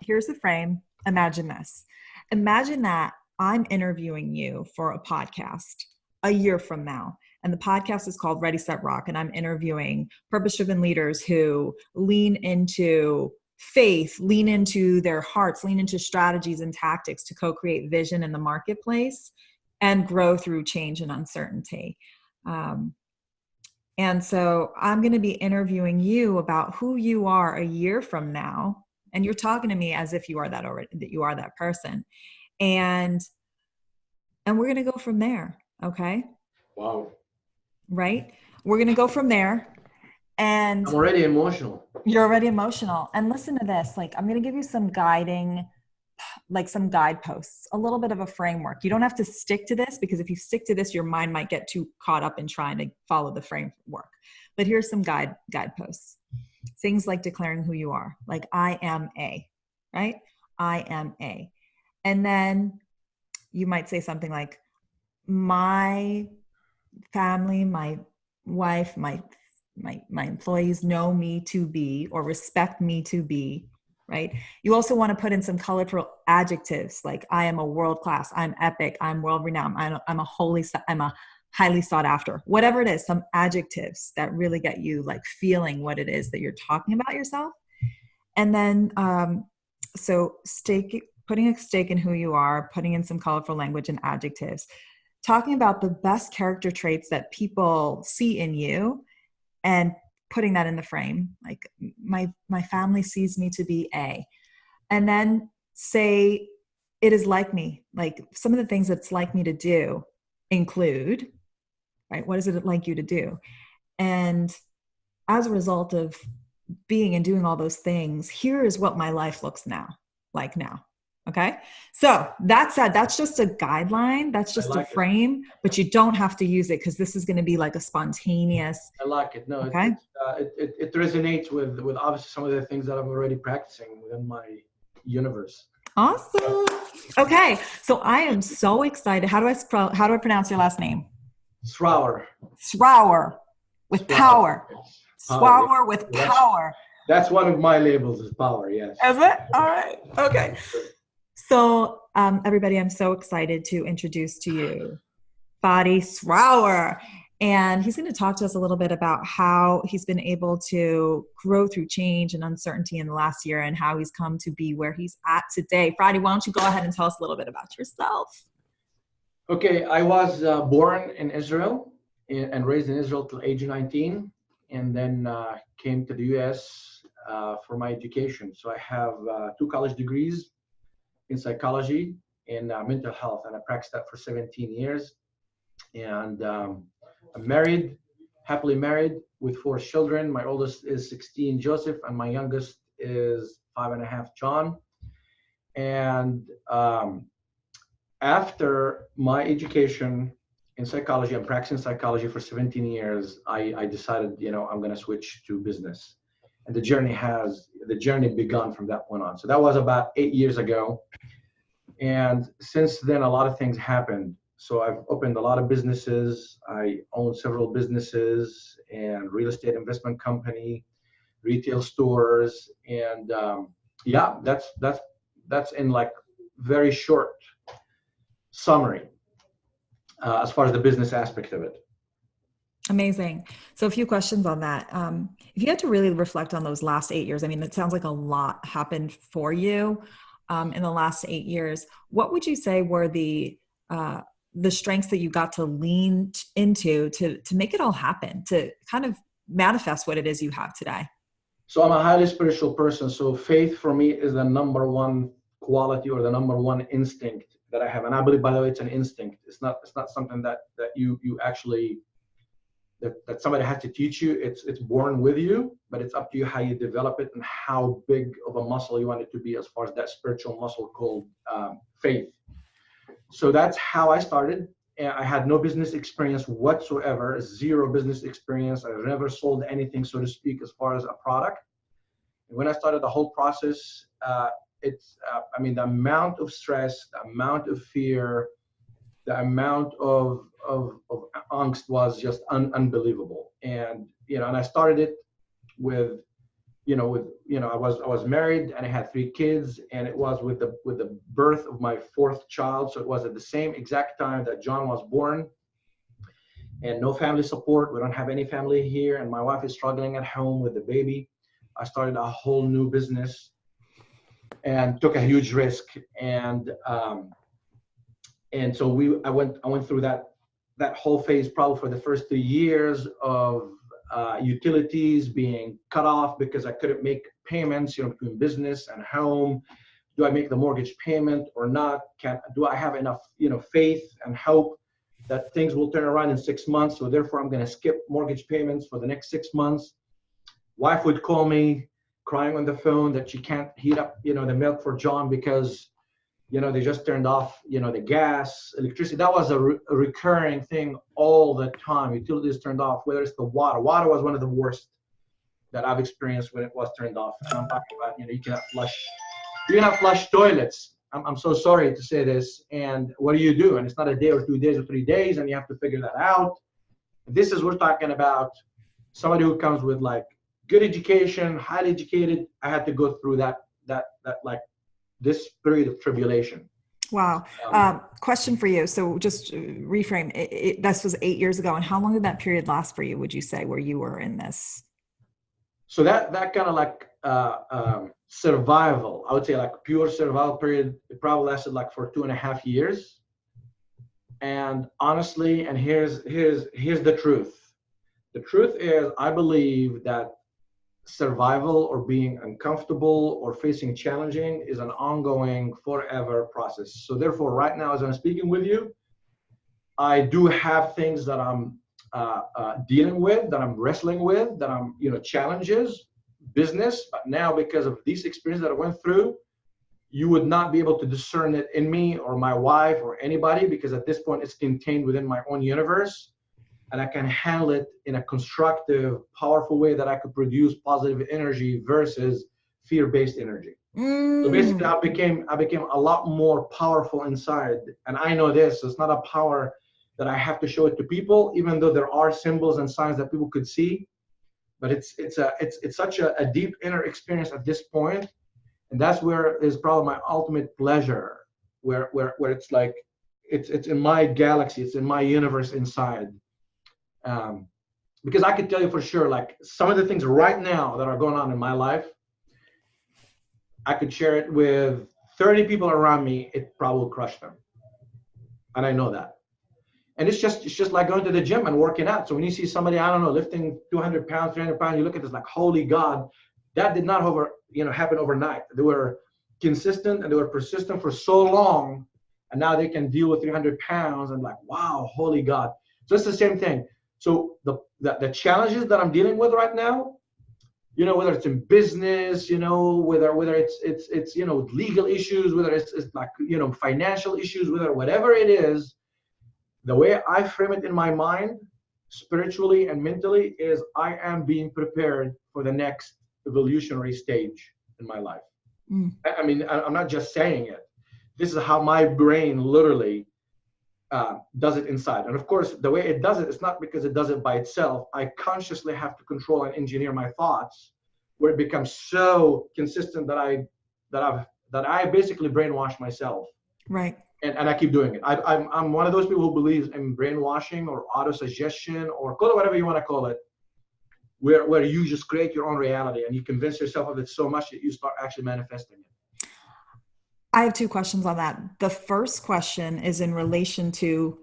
here's the frame. Imagine this. Imagine that I'm interviewing you for a podcast a year from now. And the podcast is called Ready, Set, Rock. And I'm interviewing purpose-driven leaders who lean into faith, lean into their hearts, lean into strategies and tactics to co-create vision in the marketplace and grow through change and uncertainty. And so I'm going to be interviewing you about who you are a year from now. And you're talking to me as if you are that already, that you are that person. And we're going to go from there. Okay. Wow. Right. We're going to go from there. And I'm already emotional. You're already emotional. And listen to this. Like, I'm going to give you some guiding, like some guideposts, a little bit of a framework. You don't have to stick to this, because if you stick to this, your mind might get too caught up in trying to follow the framework. But here's some guideposts. Things like declaring who you are, like I am A, right? I am A. And then you might say something like, my family, my wife, my employees know me to be, or respect me to be, right? You also want to put in some colorful adjectives like I am a world class, I'm epic, I'm world renowned, I'm a highly sought after, whatever it is, some adjectives that really get you like feeling what it is that you're talking about yourself. And then, putting a stake in who you are, putting in some colorful language and adjectives, talking about the best character traits that people see in you and putting that in the frame. Like my family sees me to be A. And then say, it is like me. Like some of the things that's like me to do include, right? What is it like you to do? And as a result of being and doing all those things, here is what my life looks like now. Okay. So that said, that's just a guideline. That's just a frame, but you don't have to use it, because this is going to be like a spontaneous. I like it. No, okay? It resonates with obviously some of the things that I'm already practicing within my universe. Awesome. Okay. So I am so excited. How do I pronounce your last name? Srouwer. Srouwer with power. Srouwer with power. That's one of my labels, is power. Yes. Is it? All right. Okay. So everybody, I'm so excited to introduce to you Fadi Srouwer. And he's going to talk to us a little bit about how he's been able to grow through change and uncertainty in the last year, and how he's come to be where he's at today. Fadi, why don't you go ahead and tell us a little bit about yourself? Okay, I was born in Israel and raised in Israel till age 19, and then came to the US for my education. So I have 2 college degrees in psychology and mental health, and I practiced that for 17 years. And I'm married, happily married, with 4 children. My oldest is 16, Joseph, and my youngest is 5.5, John. And after my education in psychology, I'm practicing psychology for 17 years, I decided, I'm going to switch to business. And the journey begun from that point on. So that was about 8 years ago. And since then, a lot of things happened. So I've opened a lot of businesses. I own several businesses and real estate investment company, retail stores. And that's in like very short summary as far as the business aspect of it. Amazing. So a few questions on that. If you had to really reflect on those last 8 years, I mean, it sounds like a lot happened for you in the last 8 years. What would you say were the strengths that you got to lean into to make it all happen, to kind of manifest what it is you have today? So I'm a highly spiritual person. So faith for me is the number one quality, or the number one instinct that I have. And I believe, by the way, it's an instinct. It's not something that you actually, that somebody has to teach you. It's born with you, but it's up to you how you develop it and how big of a muscle you want it to be, as far as that spiritual muscle called faith. So that's how I started. And I had no business experience whatsoever, 0 business experience. I never sold anything, so to speak, as far as a product. And when I started the whole process, the amount of stress, the amount of fear, the amount of angst was just unbelievable. And, and I started it with I was married and I had 3 kids, and it was with the birth of my 4th child. So it was at the same exact time that John was born, and no family support. We don't have any family here, and my wife is struggling at home with the baby. I started a whole new business and took a huge risk, and so I went through that whole phase probably for the first 3 years of utilities being cut off because I couldn't make payments, between business and home. Do I make the mortgage payment or not? Do I have enough, faith and hope that things will turn around in 6 months? So therefore, I'm going to skip mortgage payments for the next 6 months. Wife would call me crying on the phone that she can't heat up, the milk for John because, they just turned off, the gas, electricity. That was a recurring thing all the time. Utilities turned off, whether it's the water. Water was one of the worst that I've experienced when it was turned off. And I'm talking about, you cannot flush toilets. I'm so sorry to say this. And what do? And it's not a day or 2 days or 3 days, and you have to figure that out. We're talking about somebody who comes with like good education, highly educated. I had to go through that like this period of tribulation. Wow. Question for you. So just reframe. This was 8 years ago. And how long did that period last for you, would you say, where you were in this? So that kind of like survival, I would say like pure survival period, it probably lasted like for 2.5 years. And honestly, and here's the truth. The truth is, I believe that survival or being uncomfortable or facing challenging is an ongoing forever process. So therefore, right now, as I'm speaking with you, I do have things that I'm dealing with, that I'm wrestling with, that I'm, challenges, business. But now, because of these experiences that I went through, you would not be able to discern it in me or my wife or anybody, because at this point it's contained within my own universe. And I can handle it in a constructive, powerful way that I could produce positive energy versus fear-based energy. So basically, I became a lot more powerful inside. And I know this, so it's not a power that I have to show it to people, even though there are symbols and signs that people could see. But it's such a deep inner experience at this point, and that's where is probably my ultimate pleasure, where it's like it's in my galaxy, it's in my universe inside. Because I could tell you for sure, like some of the things right now that are going on in my life, I could share it with 30 people around me, it probably will crush them. And I know that. And it's just like going to the gym and working out. So when you see somebody, I don't know, lifting 200 pounds, 300 pounds, you look at this like, holy God, that did not happen overnight. They were consistent and they were persistent for so long, and now they can deal with 300 pounds and like, wow, holy God. So it's the same thing. So the challenges that I'm dealing with right now, whether it's in business, whether it's legal issues, whether it's like, financial issues, whatever it is, the way I frame it in my mind, spiritually and mentally, is I am being prepared for the next evolutionary stage in my life. I mean, I'm not just saying it. This is how my brain literally does it inside. And of course, the way it does it, it's not because it does it by itself. I consciously have to control and engineer my thoughts, where it becomes so consistent that I basically brainwash myself. Right. And I keep doing it. I'm one of those people who believes in brainwashing or auto-suggestion, or call it whatever you want to call it, where you just create your own reality and you convince yourself of it so much that you start actually manifesting it. I have 2 questions on that. The first question is in relation to,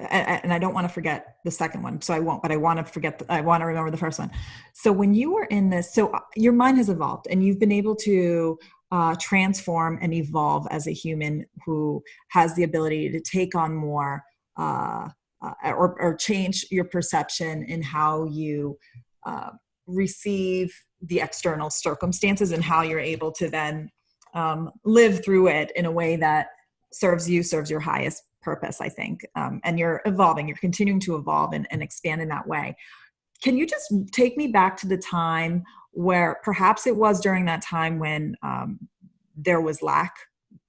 and I don't want to forget the second one, so I won't, but I want to remember the first one. So when you were in this, so your mind has evolved and you've been able to transform and evolve as a human who has the ability to take on more or change your perception in how you receive the external circumstances and how you're able to then live through it in a way that serves your highest purpose, I think. And you're evolving, you're continuing to evolve and expand in that way. Can you just take me back to the time where perhaps it was during that time when there was lack,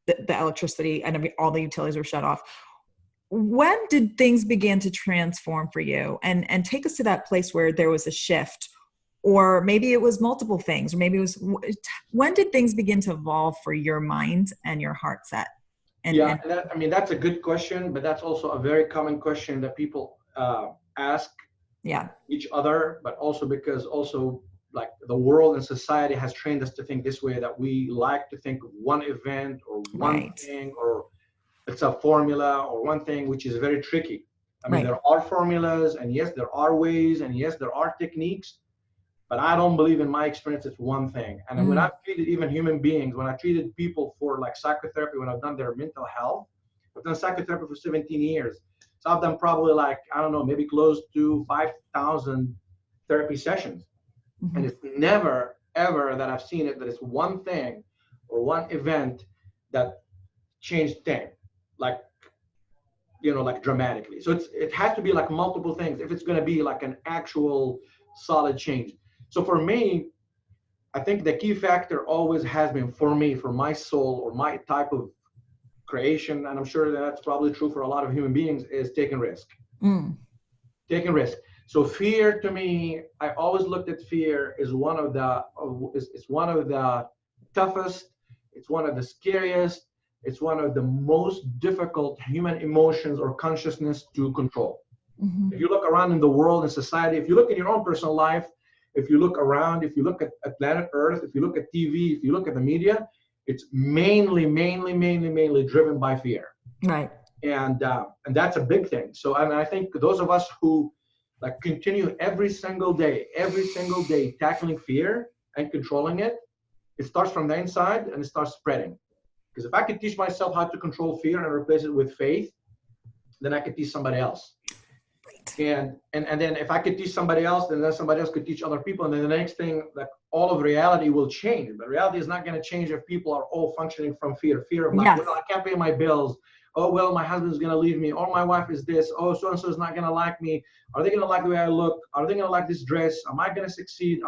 the electricity and all the utilities were shut off? When did things begin to transform for you? And take us to that place where there was a shift or maybe it was multiple things, or maybe it was, when did things begin to evolve for your mind and your heart set? Yeah, I mean, that's a good question, but that's also a very common question that people ask yeah, each other, but also because also like the world and society has trained us to think this way, that we like to think of one event or one right, thing, or it's a formula or one thing, which is very tricky. I mean, right. there are formulas, and yes, there are ways, and yes, there are techniques, but I don't believe, in my experience, it's one thing. And when I've treated even human beings, when I treated people for like psychotherapy, when I've done their mental health, I've done psychotherapy for 17 years. So I've done probably like, I don't know, maybe close to 5,000 therapy sessions. And it's never, ever that I've seen it that it's one thing or one event that changed things, like, like dramatically. So it has to be like multiple things if it's going to be like an actual solid change. So for me, I think the key factor always has been, for me, for my soul or my type of creation, and I'm sure that's probably true for a lot of human beings, is taking risk. Taking risk. So fear, to me, I always looked at fear as one of the toughest, it's one of the scariest, it's one of the most difficult human emotions or consciousness to control. If you look around in the world and society, if you look in your own personal life, if you look around, if you look at planet Earth, if you look at TV, if you look at the media, it's mainly driven by fear. Right. And that's a big thing. So, and I think those of us who like continue every single day tackling fear and controlling it, it starts from the inside and it starts spreading. Because if I could teach myself how to control fear and replace it with faith, then I could teach somebody else. And then if I could teach somebody else, then somebody else could teach other people. And then the next thing, like, all of reality will change. But reality is not going to change if people are all functioning from fear. Fear of like, well, I can't pay my bills. Oh, well, my husband's going to leave me. Or my wife is this. Oh, so-and-so is not going to like me. Are they going to like the way I look? Are they going to like this dress? Am I going to succeed?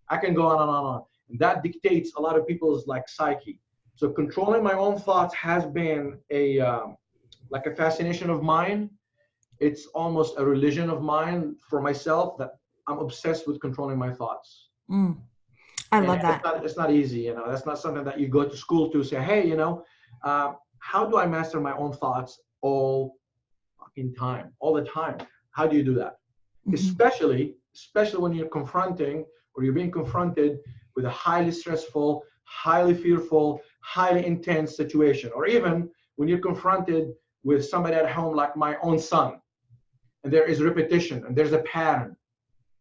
I can go on and on and on. And that dictates a lot of people's like psyche. So controlling my own thoughts has been like a fascination of mine. It's almost a religion of mine for myself, that I'm obsessed with controlling my thoughts. I love that. It's not easy, that's not something that you go to school to say, hey, how do I master my own thoughts all fucking time, all the time? How do you do that? Especially when you're confronting, or you're being confronted with a highly stressful, highly fearful, highly intense situation, or even when you're confronted with somebody at home, like my own son, and there is repetition and there's a pattern.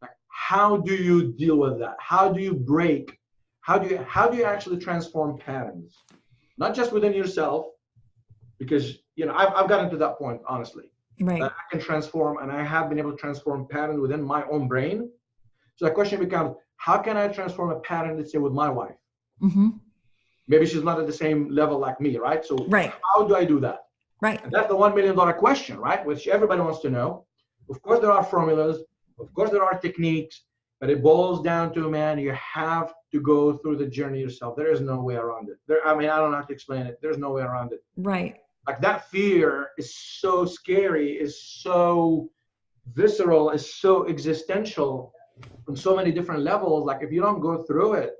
Like, how do you deal with that? How do you break? How do you actually transform patterns? Not just within yourself, because I've gotten to that point, honestly, right, that I can transform, and I have been able to transform patterns within my own brain. So the question becomes, how can I transform a pattern, let's say, with my wife? Maybe she's not at the same level like me, right? So how do I do that? Right. And that's the $1 million question, right? Which everybody wants to know. Of course, there are formulas. Of course, there are techniques. But it boils down to, man, you have to go through the journey yourself. There is no way around it. I don't have to explain it. There's no way around it. Right. Like, that fear is so scary, is so visceral, is so existential on so many different levels. Like, if you don't go through it,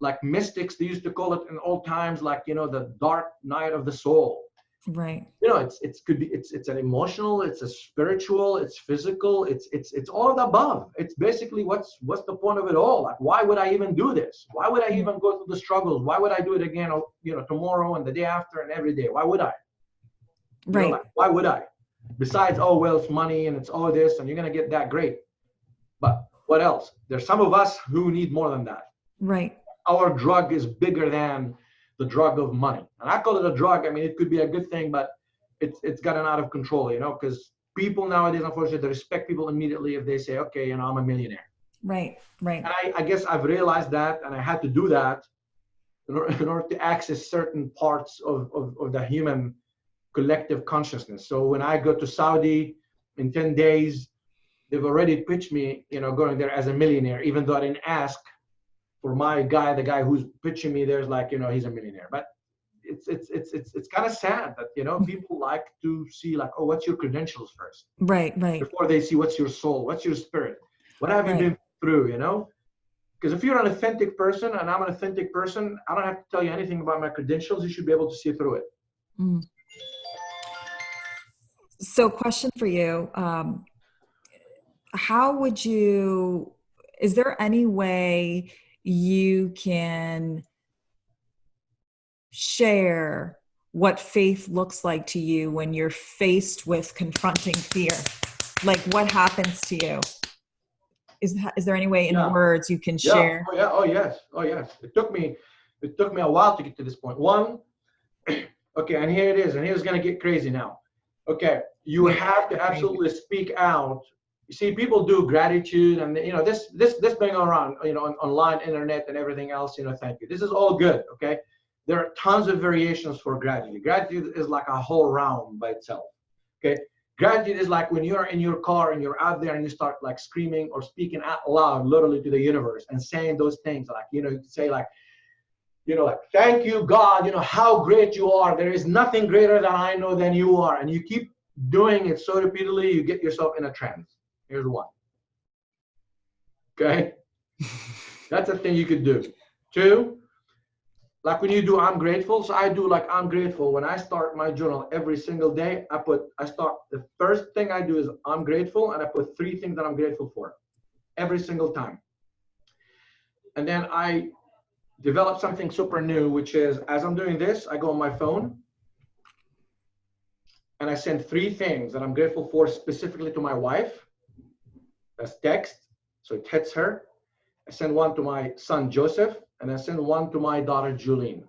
like mystics, they used to call it in old times, like, the dark night of the soul. Right. It's an emotional, it's a spiritual, it's physical, it's all of the above. It's basically what's the point of it all? Like, why would I even do this? Why would I even go through the struggles? Why would I do it again, tomorrow and the day after and every day? Why would I? Right. Why would I? Besides, oh, well, it's money and it's all this and you're going to get that, great. But what else? There's some of us who need more than that. Right. Our drug is bigger than the drug of money. And I call it a drug. I mean, it could be a good thing, but it's gotten out of control, because people nowadays, unfortunately, they respect people immediately if they say, okay, I'm a millionaire. Right. Right. And I guess I've realized that, and I had to do that in order to access certain parts of the human collective consciousness. So when I go to Saudi in 10 days, they've already pitched me, going there as a millionaire, even though I didn't ask for my guy, the guy who's pitching me. There's like, he's a millionaire. But it's kind of sad that, people like to see like, oh, what's your credentials first? Right. Right. Before they see what's your soul, what's your spirit, what have you been through, Because if you're an authentic person and I'm an authentic person, I don't have to tell you anything about my credentials. You should be able to see through it. Mm. So question for you. How would you, is there any way you can share what faith looks like to you when you're faced with confronting fear? Like what happens to you? Is there any way in words you can share? Oh yeah. Oh yes. Oh yes. It took me a while to get to this point. One, okay, and here it is, and here's gonna get crazy now. Okay, you have to absolutely speak out. You see, people do gratitude, and you know this going around, you know, on online, internet, and everything else. You know, thank you. This is all good. Okay, there are tons of variations for gratitude. Gratitude is like a whole round by itself. Okay, gratitude is like when you're in your car and you're out there and you start like screaming or speaking out loud, literally to the universe, and saying those things like, you know, you say like, you know, like, thank you, God, you know, how great you are. There is nothing greater than I know than you are. And you keep doing it so repeatedly, you get yourself in a trance. Here's one. Okay? That's a thing you could do. Two, like when you do I'm grateful. So I do like I'm grateful. When I start my journal every single day, the first thing I do is I'm grateful, and I put 3 things that I'm grateful for every single time. And then I develop something super new, which is as I'm doing this, I go on my phone and I send 3 things that I'm grateful for specifically to my wife. That's text, so it hits her. I send one to my son Joseph, and I send one to my daughter Julene.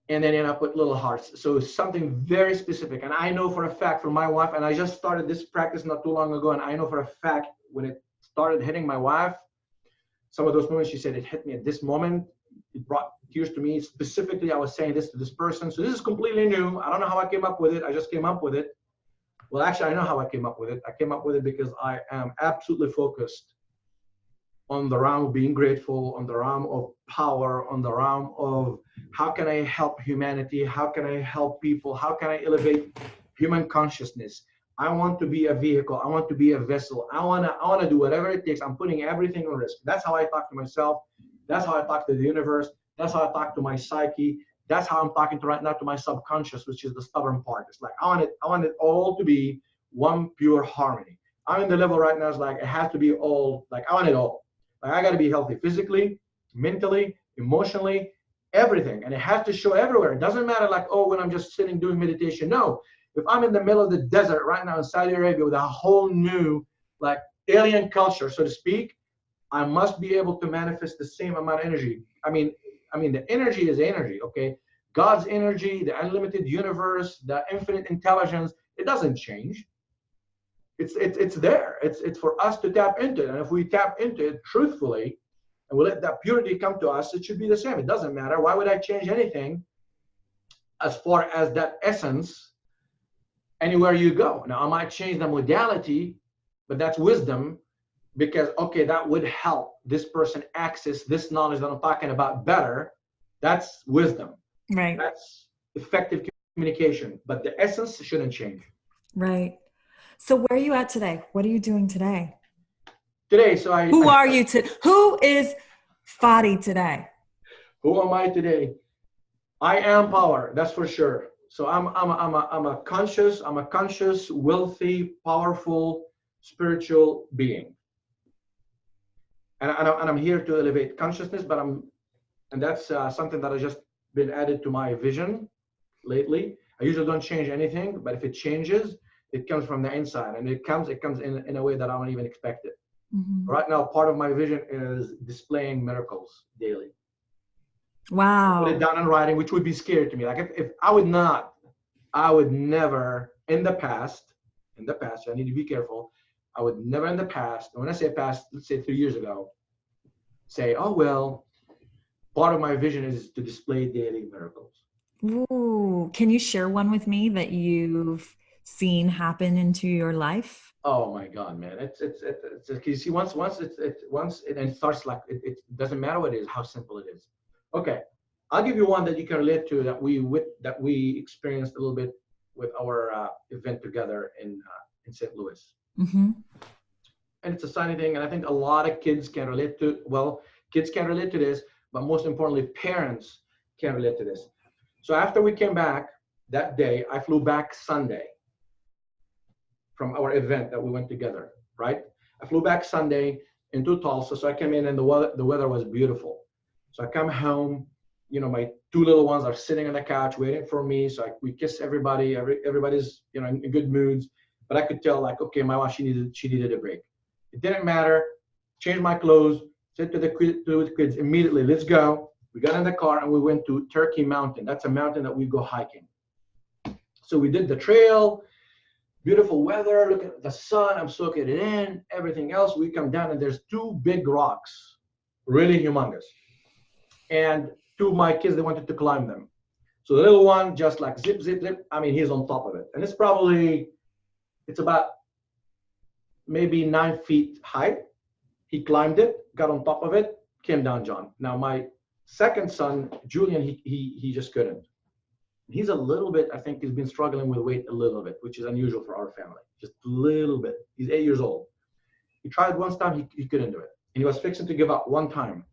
And then I put little hearts. So something very specific. And I know for a fact from my wife, and I just started this practice not too long ago, and I know for a fact when it started hitting my wife, some of those moments she said, it hit me at this moment. It brought tears to me. Specifically, I was saying this to this person. So this is completely new. I don't know how I came up with it. I just came up with it. Well, actually, I know how I came up with it. I came up with it because I am absolutely focused on the realm of being grateful, on the realm of power, on the realm of how can I help humanity? How can I help people? How can I elevate human consciousness? I want to be a vehicle. I want to be a vessel. I want to do whatever it takes. I'm putting everything on risk. That's how I talk to myself. That's how I talk to the universe. That's how I talk to my psyche. That's how I'm talking to right now to my subconscious, which is the stubborn part. It's like I want it all to be one pure harmony. I'm in the level right now. It's like it has to be all. Like I want it all. Like I got to be healthy physically, mentally, emotionally, everything, and it has to show everywhere. It doesn't matter like, oh, when I'm just sitting doing meditation. No, if I'm in the middle of the desert right now in Saudi Arabia with a whole new like alien culture, so to speak, I must be able to manifest the same amount of energy. I mean, the energy is energy, okay? God's energy, the unlimited universe, the infinite intelligence, it doesn't change. It's there. It's for us to tap into it. And if we tap into it truthfully, and we let that purity come to us, it should be the same. It doesn't matter. Why would I change anything as far as that essence anywhere you go? Now, I might change the modality, but that's wisdom because, okay, that would help this person access this knowledge that I'm talking about better. That's wisdom. Right. That's effective communication, but the essence shouldn't change. Right. So where are you at today? What are you doing today? Who are you today? Who is Fadi today? Who am I today? I am power. That's for sure. So I'm a conscious, wealthy, powerful, spiritual being. And I'm here to elevate consciousness, and that's something that has just been added to my vision lately. I usually don't change anything, but if it changes, it comes from the inside, and it comes in a way that I don't even expect it. Mm-hmm. Right now, part of my vision is displaying miracles daily. Wow. Put it down in writing, which would be scary to me. Like if I would never in the past, I need to be careful. I would never in the past, and when I say past, let's say 3 years ago, say, oh, well, part of my vision is to display daily miracles. Ooh, can you share one with me that you've seen happen into your life? Oh my God, man! It's you see once it starts like it doesn't matter what it is, how simple it is. Okay, I'll give you one that you can relate to that we experienced a little bit with our event together in St. Louis. Mm-hmm. and it's a sunny thing. And I think a lot of kids can relate to, well, kids can relate to this, but most importantly, parents can relate to this. So after we came back that day, I flew back Sunday from our event that we went together, right? I flew back Sunday into Tulsa. So I came in and the weather was beautiful. So I come home, you know, my two little ones are sitting on the couch waiting for me. So we kiss everybody, everybody's, you know, in good moods. But I could tell, like, okay, my wife, she needed a break. It didn't matter. Changed my clothes, said to the kids immediately, let's go. We got in the car and we went to Turkey Mountain. That's a mountain that we go hiking. So we did the trail, beautiful weather, look at the sun, I'm soaking it in, everything else. We come down and there's two big rocks, really humongous. And two of my kids, they wanted to climb them. So the little one just like zip, zip, zip. I mean, he's on top of it. And it's about maybe 9 feet high. He climbed it, got on top of it, came down, John. Now my second son, Julian, he just couldn't. He's a little bit, I think he's been struggling with weight a little bit, which is unusual for our family, just a little bit. He's 8 years old. He tried one time, he couldn't do it. And he was fixing to give up one time.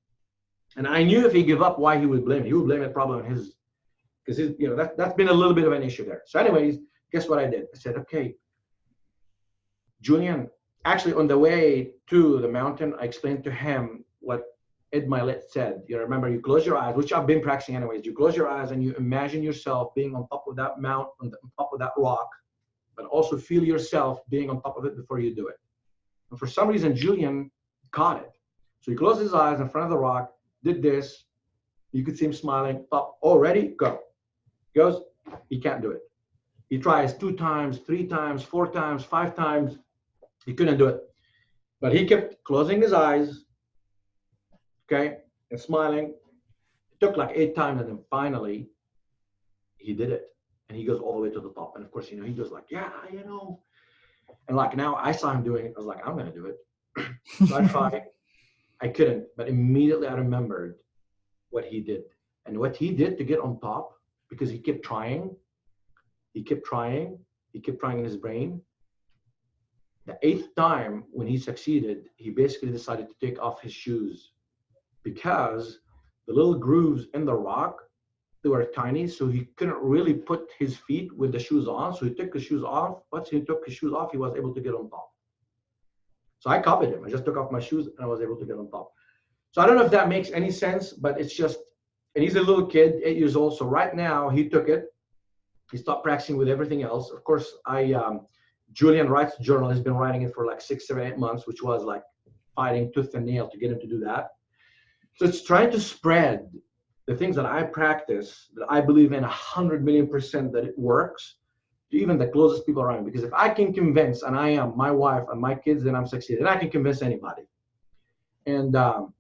And I knew if he gave up, why he would blame it. He would blame it probably on his, because you know, that's been a little bit of an issue there. So anyways, guess what I did? I said, okay, Julian, actually on the way to the mountain, I explained to him what Ed Milet said. You know, remember, you close your eyes, which I've been practicing anyways. You close your eyes and you imagine yourself being on top of that mount, on top of that rock, but also feel yourself being on top of it before you do it. And for some reason, Julian caught it. So he closed his eyes in front of the rock, did this. You could see him smiling. Up, oh, ready, go. He goes, he can't do it. He tries 2 times, 3 times, 4 times, 5 times. He couldn't do it. But he kept closing his eyes, okay, and smiling. It took like 8 times, and then finally, he did it. And he goes all the way to the top. And of course, you know, he goes like, yeah, you know. And like now I saw him doing it. I was like, I'm going to do it. So I tried. I couldn't. But immediately I remembered what he did. And what he did to get on top, because he kept trying. He kept trying. He kept trying in his brain. The 8th time when he succeeded, he basically decided to take off his shoes because the little grooves in the rock, they were tiny, so he couldn't really put his feet with the shoes on. So he took his shoes off. Once he took his shoes off, he was able to get on top. So I copied him. I just took off my shoes and I was able to get on top. So I don't know if that makes any sense, but it's just, and he's a little kid, 8 years old. So right now he took it. He stopped practicing with everything else. Of course, Julian writes a journal. He's been writing it for like 6, 7, 8 months, which was like fighting tooth and nail to get him to do that. So it's trying to spread the things that I practice, that I believe in 100,000,000% that it works, to even the closest people around me. Because if I can convince, and I am, my wife and my kids, then I'm succeeding. I can convince anybody. And so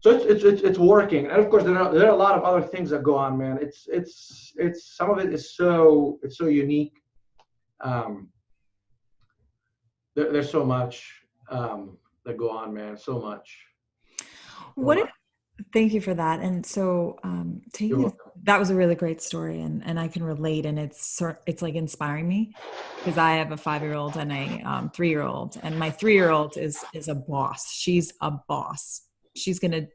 it's working. And of course, there are a lot of other things that go on, man. It's some of it is so unique. There's so much that go on, man. So much. Thank you for that. And so that was a really great story, and I can relate, and it's like inspiring me, because I have a 5-year-old and a 3-year-old, and my 3-year-old is a boss. She's a boss. She's gonna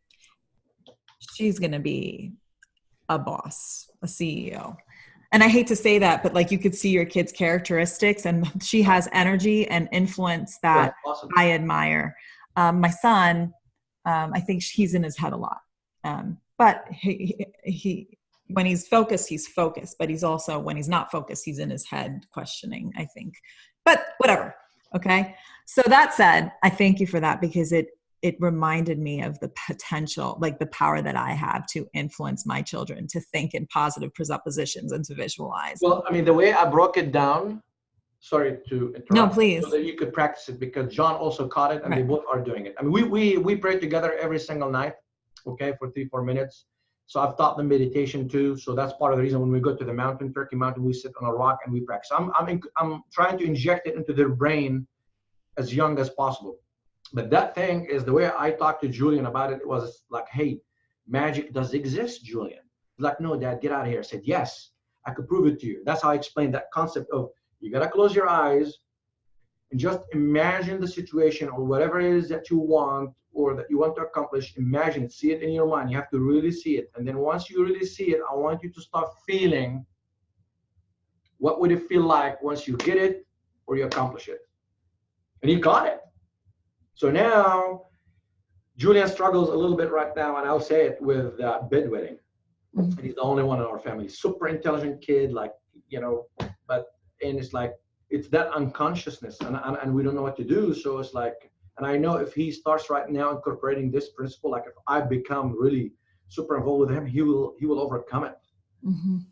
be a boss, a CEO. And I hate to say that, but like, you could see your kid's characteristics, and she has energy and influence that awesome. I admire. My son, I think he's in his head a lot. But he when he's focused, but he's also, when he's not focused, he's in his head questioning, I think. But whatever. Okay. So that said, I thank you for that, because it reminded me of the potential, like the power that I have to influence my children to think in positive presuppositions and to visualize. Well, I mean, the way I broke it down, sorry to interrupt. No, please. So that you could practice it, because John also caught it, and right. They both are doing it. I mean, we pray together every single night, okay, for 3-4 minutes. So I've taught them meditation too. So that's part of the reason when we go to the mountain, Turkey Mountain, we sit on a rock and we practice. I'm trying to inject it into their brain as young as possible. But that thing is, the way I talked to Julian about it, it was like, hey, magic does exist, Julian. He's like, no, Dad, get out of here. I said, yes, I could prove it to you. That's how I explained that concept of, you got to close your eyes and just imagine the situation or whatever it is that you want or that you want to accomplish. Imagine it, see it in your mind. You have to really see it. And then once you really see it, I want you to start feeling what would it feel like once you get it or you accomplish it. And he got it. So now Julian struggles a little bit right now, and I'll say it, with bedwetting. And he's the only one in our family. Super intelligent kid, like, you know, and it's like, it's that unconsciousness, and we don't know what to do. So it's like, and I know if he starts right now incorporating this principle, like if I become really super involved with him, he will overcome it.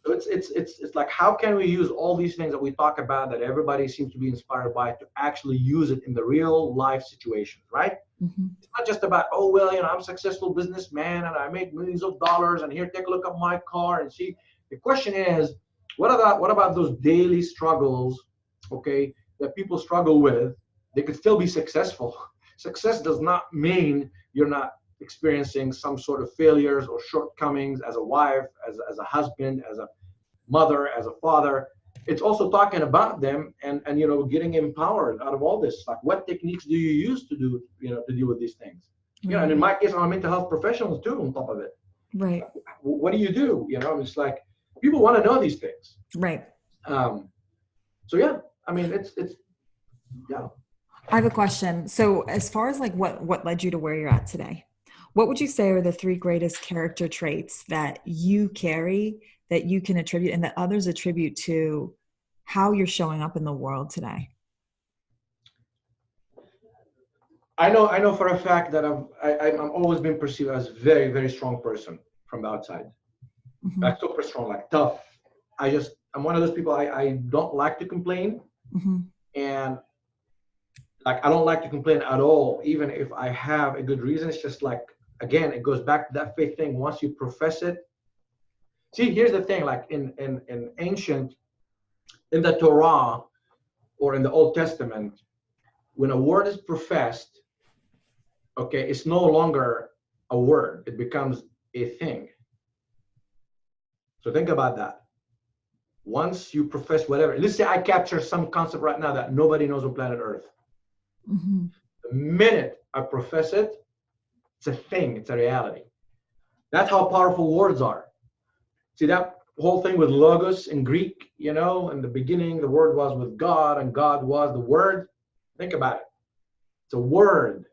So it's like, how can we use all these things that we talk about that everybody seems to be inspired by to actually use it in the real life situations, right? It's not just about, oh, well, you know, I'm a successful businessman and I make millions of dollars and here, take a look at my car and see. The question is, what about those daily struggles, okay, that people struggle with? They could still be successful. Success does not mean you're not experiencing some sort of failures or shortcomings as a wife, as a husband, as a mother, as a father. It's also talking about them and you know, getting empowered out of all this. Like, what techniques do you use to do, you know, to deal with these things? You know, and in my case, I'm a mental health professional too on top of it. Right. What do you do? You know, it's like, people want to know these things. Right. So yeah, I mean, it's yeah. I have a question. So as far as like what led you to where you're at today, what would you say are the 3 greatest character traits that you carry that you can attribute and that others attribute to how you're showing up in the world today? I know for a fact that I'm always been perceived as a very, very strong person from the outside. Like super strong, like tough. I'm one of those people, I don't like to complain. And like, I don't like to complain at all, even if I have a good reason. It's just like, again, it goes back to that faith thing. Once you profess it. See, here's the thing, like in ancient, in the Torah or in the Old Testament, when a word is professed, okay, it's no longer a word, it becomes a thing. So think about that. Once you profess whatever, let's say I capture some concept right now that nobody knows on planet Earth. The minute I profess it, it's a thing, it's a reality. That's how powerful words are. See, that whole thing with logos in Greek, you know, in the beginning, the word was with God and God was the word. Think about it. It's a word.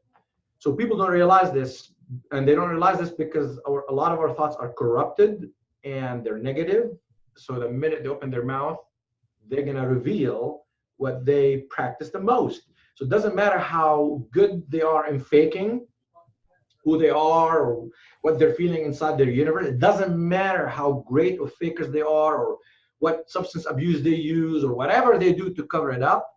So people don't realize this, and they don't realize this because a lot of our thoughts are corrupted and they're negative. So the minute they open their mouth, they're going to reveal what they practice the most. So it doesn't matter how good they are in faking who they are or what they're feeling inside their universe. It doesn't matter how great of fakers they are or what substance abuse they use or whatever they do to cover it up.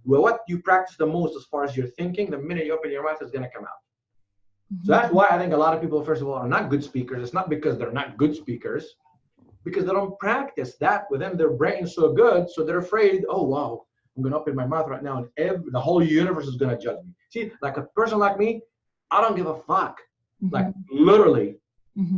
Well, what you practice the most as far as your thinking, the minute you open your mouth, is going to come out. So that's why I think a lot of people, first of all, are not good speakers. It's not because they're not good speakers, because they don't practice that within their brain so good. So they're afraid, oh, wow, I'm going to open my mouth right now and the whole universe is going to judge me. See, like a person like me, I don't give a fuck, like literally,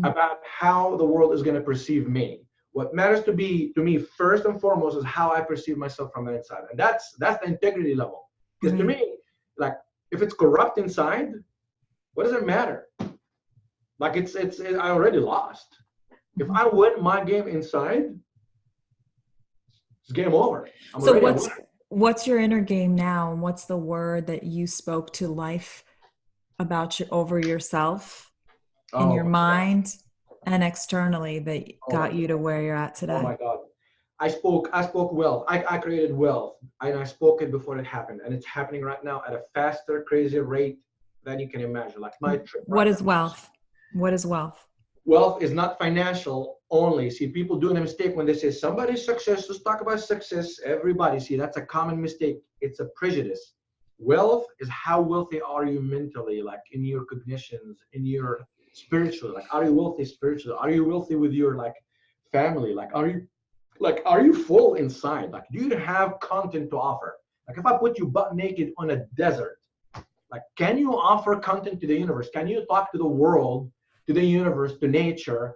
about how the world is going to perceive me. What matters to me first and foremost is how I perceive myself from the inside. And that's the integrity level. Because to me, like, if it's corrupt inside, what does it matter? Like I already lost. If I win my game inside, it's game over. So what's your inner game now? And what's the word that you spoke to life about over yourself in your mind and externally that got you to where you're at today? Oh my God. I spoke wealth. I created wealth, and I spoke it before it happened, and it's happening right now at a faster, crazier rate than you can imagine. Like my trip. What is wealth? What is wealth? Wealth is not financial only. See, people do a mistake when they say somebody's success. Let's talk about success. Everybody, see, that's a common mistake. It's a prejudice. Wealth is how wealthy are you mentally, like in your cognitions, in your spiritual. Like, are you wealthy spiritually? Are you wealthy with your like family? Like, are you full inside? Like, do you have content to offer? Like, if I put you butt naked on a desert, like, can you offer content to the universe? Can you talk to the world, to the universe, to nature,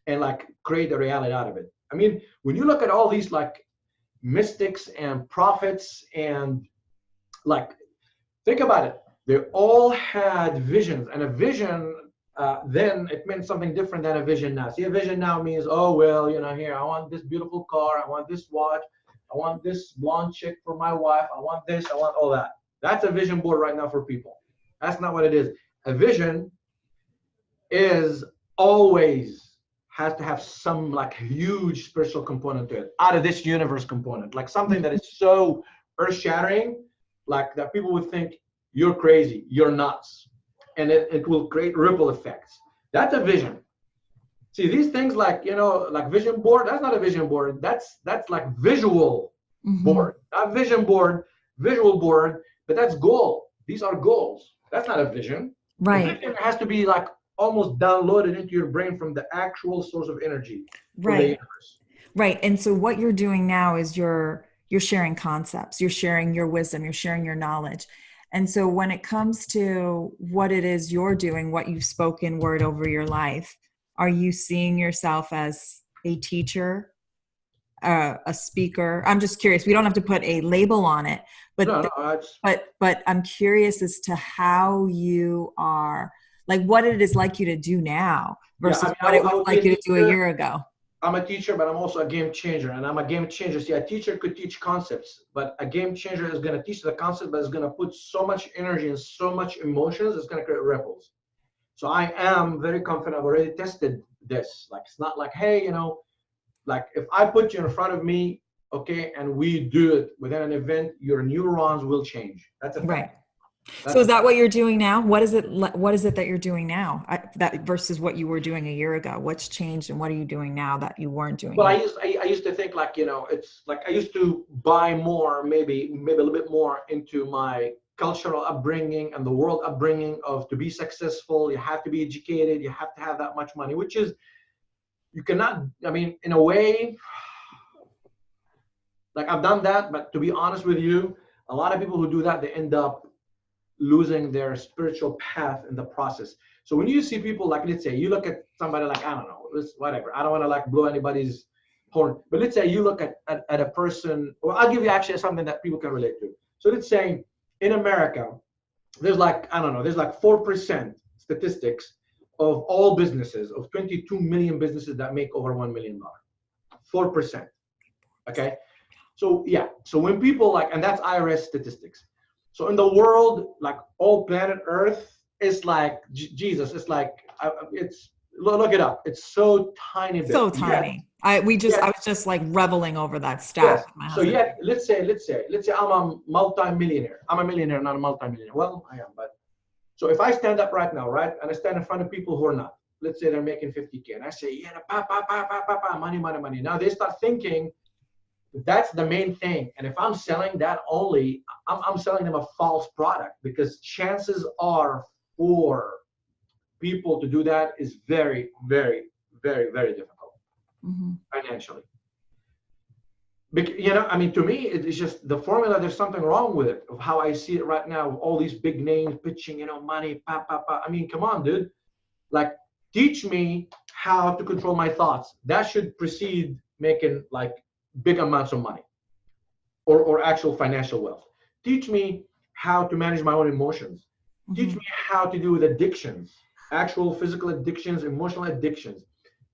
and like create a reality out of it? I mean, when you look at all these like mystics and prophets and like, think about it. They all had visions, and a vision then it meant something different than a vision now. See, a vision now means, oh well, here I want this beautiful car, I want this watch, I want this blonde chick for my wife, I want this, I want all that. That's a vision board right now for people. That's not what it is. A vision is always has to have some like huge spiritual component to it, out of this universe component, like something that is so earth-shattering, like that people would think you're crazy, you're nuts, and it will create ripple effects. That's a vision. See, these things like, like vision board, that's not a vision board. That's like visual board, not vision board, visual board, but that's goal. These are goals. That's not a vision. Right. A vision has to be like almost downloaded into your brain from the actual source of energy. Right. The universe. Right. And so what you're doing now is you're sharing concepts, you're sharing your wisdom, you're sharing your knowledge. And so when it comes to what it is you're doing, what you've spoken word over your life, are you seeing yourself as a teacher, a speaker? I'm just curious. We don't have to put a label on it, but but I'm curious as to how you are, like what it is like you to do now versus what it was like you to do a year ago. I'm a teacher, but I'm also a game changer, and I'm a game changer. See, a teacher could teach concepts, but a game changer is going to teach the concept, but it's going to put so much energy and so much emotions, it's going to create ripples. So I am very confident. I've already tested this. Like, it's not like, hey, like if I put you in front of me, okay, and we do it within an event, your neurons will change. That's a fact. Right. So is that what you're doing now? What is it that you're doing now that versus what you were doing a year ago? What's changed and what are you doing now that you weren't doing? Well, I used to think like, it's like I used to buy more, maybe a little bit more into my cultural upbringing and the world upbringing of to be successful, you have to be educated, you have to have that much money, which is, you cannot, in a way, like I've done that, but to be honest with you, a lot of people who do that, they end up losing their spiritual path in the process. So when you see people like, let's say you look at somebody like, I don't know, whatever, I don't want to like blow anybody's horn, but let's say you look at a person, or I'll give you actually something that people can relate to. So let's say in America, there's like, I don't know, there's like 4% statistics of all businesses, of 22 million businesses that make over $1 million. 4%. Okay. So yeah, so when people like, and that's IRS statistics. So in the world, like all planet Earth, it's like Jesus. It's like it's look it up. It's so tiny. So tiny. I was just like reveling over that stat. Yes. So yeah, let's say I'm a multi-millionaire. I'm a millionaire, not a multi-millionaire. Well, I am, but so if I stand up right now, right, and I stand in front of people who are not, let's say they're making 50K, and I say, yeah, money. Now they start thinking that's the main thing. And if I'm selling that only, I'm selling them a false product, because chances are for people to do that is very, very, very, very difficult financially. To me, it's just the formula. There's something wrong with it, of how I see it right now. All these big names pitching, money, come on, dude. Like, teach me how to control my thoughts. That should precede making like big amounts of money or actual financial wealth. Teach me how to manage my own emotions. Teach me how to deal with addictions, actual physical addictions, emotional addictions.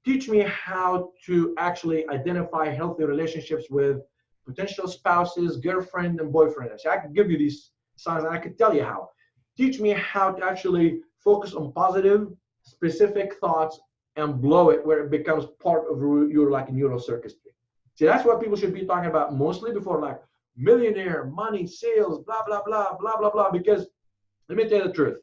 Teach me how to actually identify healthy relationships with potential spouses, girlfriend and boyfriend. So I could give you these signs and I could tell you how. Teach me how to actually focus on positive, specific thoughts and blow it where it becomes part of your like neural circuitry. See, that's what people should be talking about mostly before like millionaire, money, sales, blah, blah, blah, blah, blah, blah. Because let me tell you the truth.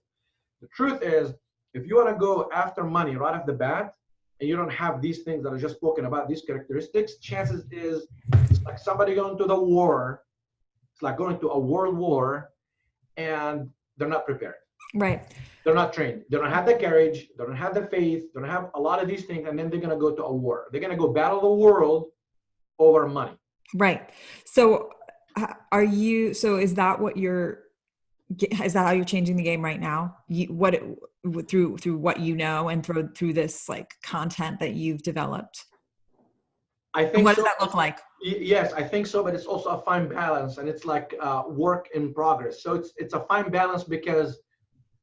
The truth is, if you want to go after money right off the bat, and you don't have these things that are just spoken about, these characteristics, chances is it's like somebody going to the war. It's like going to a world war and they're not prepared. Right. They're not trained. They don't have the courage. They don't have the faith. They don't have a lot of these things. And then they're going to go to a war. They're going to go battle the world over money. Right. So is that how you're changing the game right now? Through what you know and through this like content that you've developed? I And think what so. does that look like? Yes, I think so, but it's also a fine balance, and it's like work in progress. So it's a fine balance because,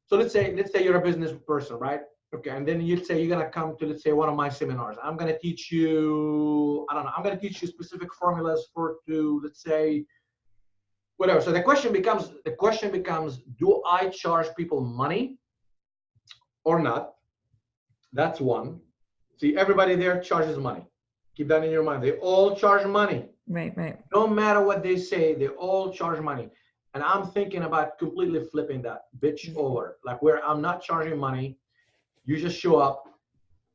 so let's say you're a business person, right? Okay, and then you'd say you're gonna come to, let's say, one of my seminars. I'm gonna teach you, I don't know, I'm gonna teach you specific formulas let's say, whatever. So the question becomes, do I charge people money or not? That's one. See, everybody there charges money. Keep that in your mind. They all charge money. Right, right. No matter what they say, they all charge money. And I'm thinking about completely flipping that bitch over, like where I'm not charging money. You just show up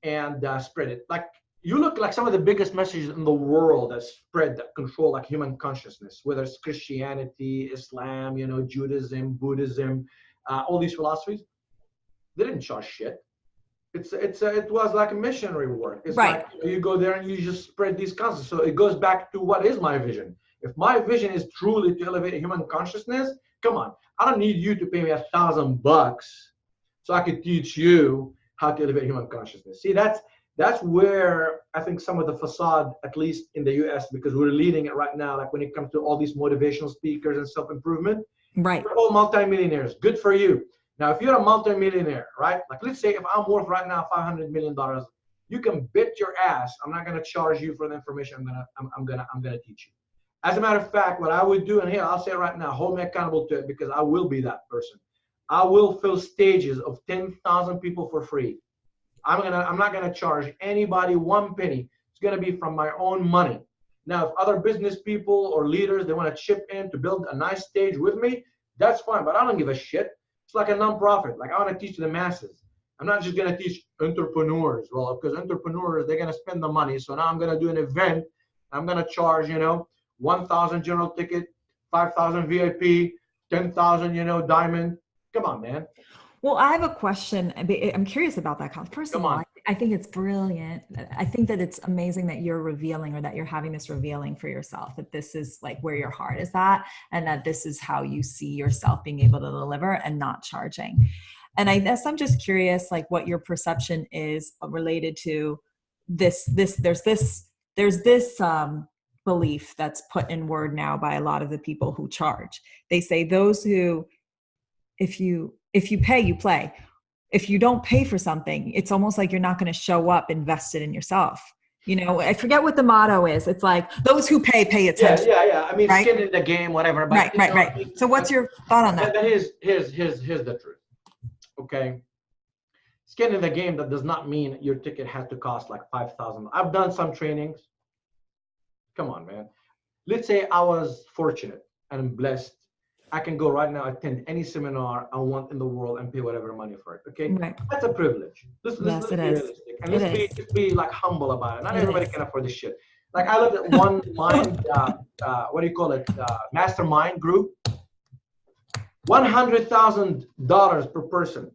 and spread it. Like, you look like some of the biggest messages in the world that spread, that control like human consciousness, whether it's Christianity, Islam, Judaism, Buddhism, all these philosophies. They didn't charge shit. It was like a missionary work. It's Right. like you go there and you just spread these concepts. So it goes back to, what is my vision? If my vision is truly to elevate human consciousness, come on, I don't need you to pay me $1,000 so I could teach you how to elevate human consciousness. See, that's where I think some of the facade, at least in the US, because we're leading it right now, like when it comes to all these motivational speakers and self-improvement, Right. we're all multimillionaires. Good for you. Now, if you're a multimillionaire, right? Like, let's say if I'm worth right now $500 million, you can bet your ass I'm not going to charge you for the information I'm gonna teach you. As a matter of fact, what I would do, and here I'll say it right now, hold me accountable to it, because I will be that person. I will fill stages of 10,000 people for free. I'm not gonna charge anybody one penny. It's gonna be from my own money. Now, if other business people or leaders, they want to chip in to build a nice stage with me, that's fine. But I don't give a shit. It's like a nonprofit. Like, I want to teach the masses. I'm not just gonna teach entrepreneurs. Well, because entrepreneurs, they're gonna spend the money. So now I'm gonna do an event. I'm gonna charge, 1,000 general ticket, 5,000 VIP, 10,000, diamond. Come on, man. Well, I have a question. I'm curious about that. First of all, I think it's brilliant. I think that it's amazing that you're revealing, or that you're having this revealing for yourself, that this is like where your heart is at, and that this is how you see yourself being able to deliver and not charging. And I guess I'm just curious, like, what your perception is related to this. There's this belief that's put in word now by a lot of the people who charge. They say those who, if you pay, you play. If you don't pay for something, it's almost like you're not going to show up invested in yourself. I forget what the motto is. It's like, those who pay attention. Yeah. I mean, right? Skin in the game, whatever. But, right. So what's your thought on that? But here's the truth. Okay. Skin in the game, that does not mean your ticket has to cost like $5,000. I've done some trainings. Come on, man. Let's say I was fortunate and blessed. I can go right now, attend any seminar I want in the world and pay whatever money for it. Okay, right. That's a privilege. Let's be realistic, and let's be like humble about it. Not everybody can afford this shit. Like, I looked at one mind, what do you call it? Mastermind group. $100,000 per person.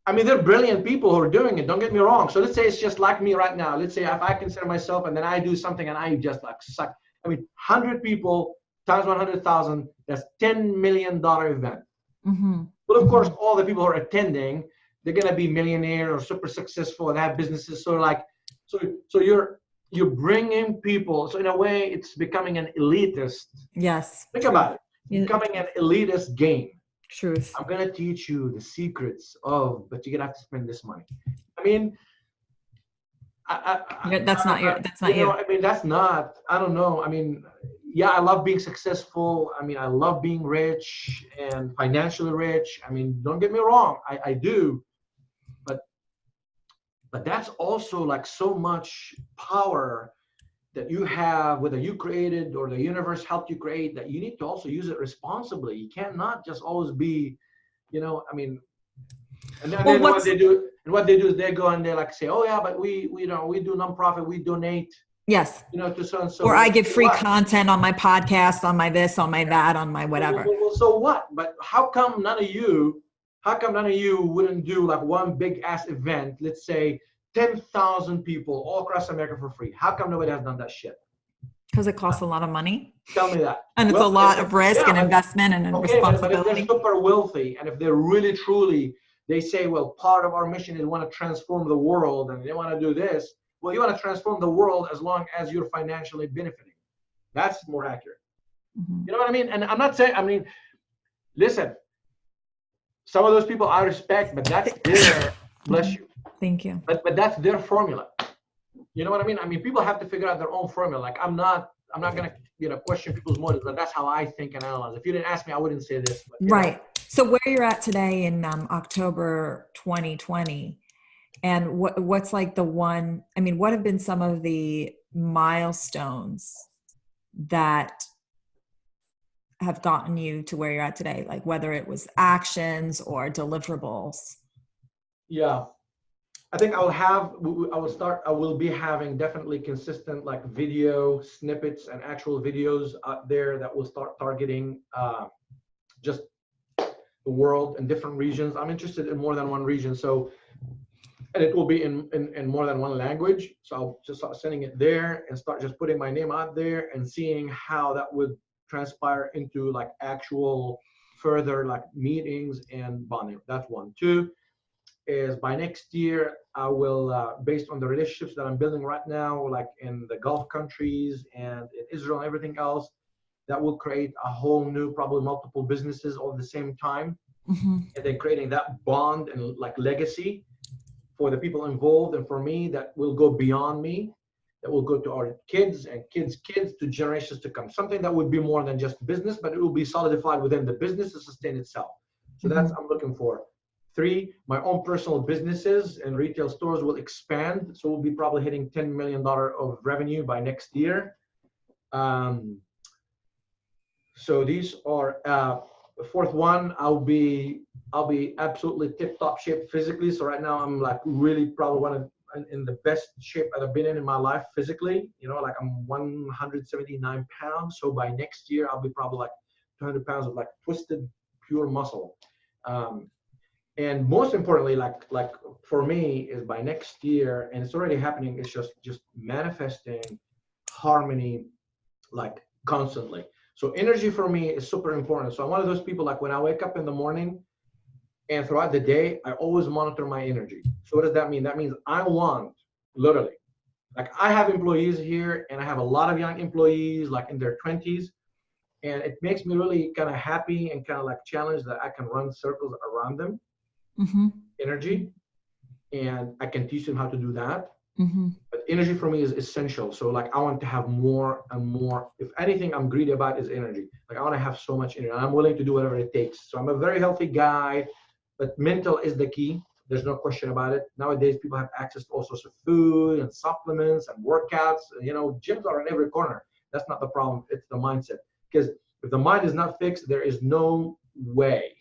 I mean, they're brilliant people who are doing it. Don't get me wrong. So let's say it's just like me right now. Let's say if I consider myself and then I do something and I just like suck. I mean, 100 people times 100,000, that's $10 million event. Mm-hmm. But of course, all the people who are attending, they're gonna be millionaires or super successful and have businesses. So you're bringing people. So in a way, it's becoming an elitist. Yes. Think about it. Becoming an elitist game. Truth. I'm gonna teach you the secrets of, but you're gonna have to spend this money. I mean, that's not you. I mean, that's not. I don't know. I mean, yeah, I love being successful. I mean, I love being rich and financially rich. I mean, don't get me wrong. I do, but that's also like so much power that you have, whether you created or the universe helped you create, that you need to also use it responsibly. You cannot just always be, I mean, and then what they do is they go and they like say, oh yeah, but we do nonprofit, we donate. Yes. To so and so. Or I give free content on my podcast, on my this, on my that, on my whatever. Well, so what? But how come none of you wouldn't do like one big ass event, let's say 10,000 people all across America for free? How come nobody has done that shit? Because it costs a lot of money. Tell me that. And it's a lot of risk and investment and responsibility. But if they're super wealthy and if they're really truly, they say, well, part of our mission is we want to transform the world and they want to do this. well, you want to transform the world as long as you're financially benefiting. That's more accurate. You know what I mean? And I'm not saying, I mean, listen, some of those people I respect, but that's their, bless you. Thank you. But that's their formula. You know what I mean? I mean, people have to figure out their own formula. Like I'm not going to, question people's motives, but that's how I think and analyze. If you didn't ask me, I wouldn't say this. But, right. So where you're at today in October 2020, and what's like the one, I mean, what have been some of the milestones that have gotten you to where you're at today? Like whether it was actions or deliverables? Yeah. I think I will be having definitely consistent like video snippets and actual videos out there that will start targeting just the world and different regions. I'm interested in more than one region. So, and it will be in more than one language. So I'll just start sending it there and start just putting my name out there and seeing how that would transpire into like actual further like meetings and bonding. That's one. Two is by next year, I will, based on the relationships that I'm building right now, like in the Gulf countries and in Israel and everything else, that will create a whole new, probably multiple businesses all at the same time. And then creating that bond and like legacy for the people involved and for me that will go beyond me, that will go to our kids and kids' kids to generations to come. Something that would be more than just business, but it will be solidified within the business to sustain itself. So that's I'm looking for. 3, my own personal businesses and retail stores will expand. So we'll be probably hitting $10 million of revenue by next year. So these are, the fourth one, I'll be absolutely tip-top shape physically. So right now I'm like really probably one of in the best shape that I've been in my life physically. You know, like I'm 179 pounds. So by next year, I'll be probably like 200 pounds of like twisted, pure muscle. And most importantly, like for me is by next year, and it's already happening, it's just manifesting harmony like constantly. So energy for me is super important. So I'm one of those people, like when I wake up in the morning and throughout the day, I always monitor my energy. So what does that mean? That means I want, literally, like I have employees here and I have a lot of young employees like in their 20s. And it makes me really kind of happy and kind of like challenged that I can run circles around them. Energy, and I can teach them how to do that. But energy for me is essential. So like I want to have more and more. If anything I'm greedy about is energy. Like I want to have so much energy and I'm willing to do whatever it takes. So I'm a very healthy guy, but mental is the key. There's no question about it. Nowadays people have access to all sorts of food and supplements and workouts. And, gyms are in every corner. That's not the problem. It's the mindset. Because if the mind is not fixed, there is no way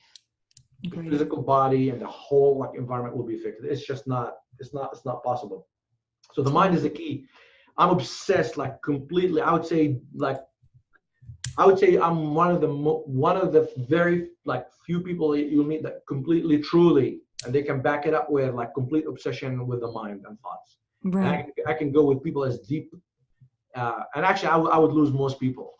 the physical body and the whole like environment will be fixed. It's just not, it's not possible. So the mind is the key. I'm obsessed, like completely. I would say I'm one of the very like few people you'll meet that completely, truly, and they can back it up with like complete obsession with the mind and thoughts. Right. And I can go with people as deep, and actually I would lose most people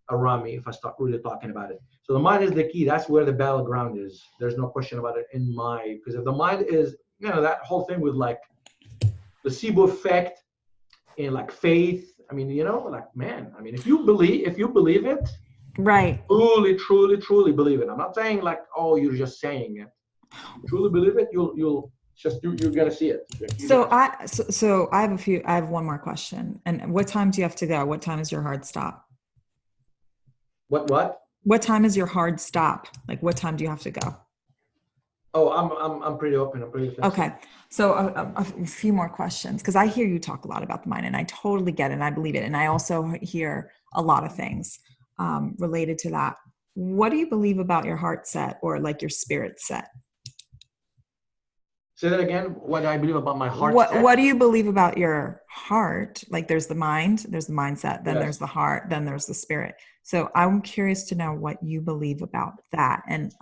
around me if I start really talking about it. So the mind is the key. That's where the battleground is. There's no question about it because if the mind is, that whole thing with like placebo effect and like faith. I mean, like, man, I mean, if you believe it, right. Truly believe it. I'm not saying like, oh, you're just saying it. You truly believe it. You're gonna see it. So I have one more question. And what time do you have to go? What time is your hard stop? What time is your hard stop? Like what time do you have to go? Oh, I'm pretty open. I'm pretty flexible. Okay. So a few more questions, because I hear you talk a lot about the mind and I totally get it and I believe it. And I also hear a lot of things related to that. What do you believe about your heart set or like your spirit set? Say that again. What do I believe about my heart set? What do you believe about your heart? Like there's the mind, there's the mindset, then there's the heart, then there's the spirit. So I'm curious to know what you believe about that. And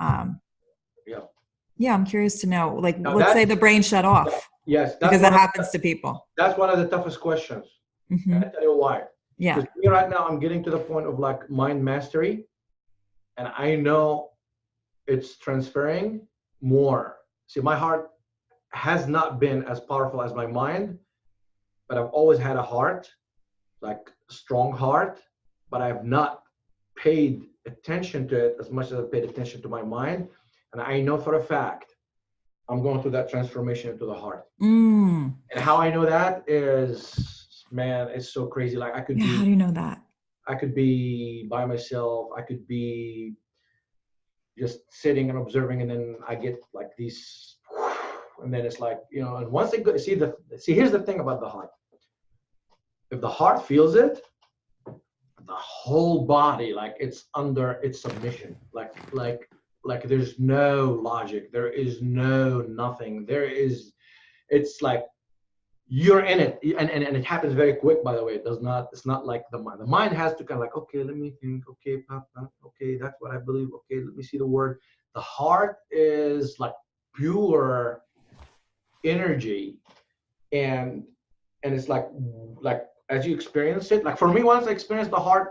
yeah, I'm curious to know, like, let's say the brain shut off. Yes. Because that happens to people. That's one of the toughest questions. And I'll tell you why. Yeah. Because me right now, I'm getting to the point of like mind mastery. And I know it's transferring more. See, my heart has not been as powerful as my mind, but I've always had a heart, like a strong heart, but I've not paid attention to it as much as I've paid attention to my mind. And I know for a fact I'm going through that transformation into the heart. Mm. And how I know that is, man, it's so crazy. Like I could Yeah, be, how do you know that? I could be by myself. I could be just sitting and observing, and then I get like these, and then it's like, you know, and once they go, see, here's the thing about the heart. If the heart feels it, the whole body, like it's under its submission, like there's no logic, there is no nothing, there is, it's like you're in it, and it happens very quick, by the way. It does not, it's not like the mind has to kind of like, okay, let me think, okay, okay, that's what I believe, okay, let me see the word. The heart is like pure energy, and it's like as you experience it, like for me, once I experience the heart,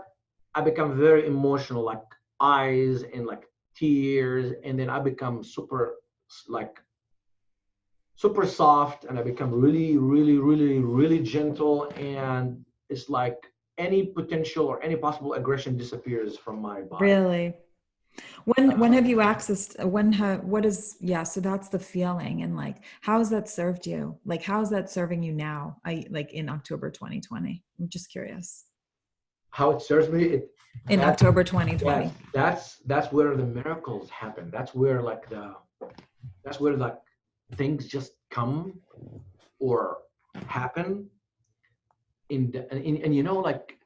I become very emotional, like eyes and like tears, and then I become like super soft, and I become really, really, really, really gentle, and it's like any potential or any possible aggression disappears from my body. Really? When have you accessed, what is, yeah, so that's the feeling. And like, how has that served you? Like, how is that serving you now? Like in October 2020, I'm just curious. How it serves me, In October 2020. That's where the miracles happen. That's where like things just come or happen and you know, like,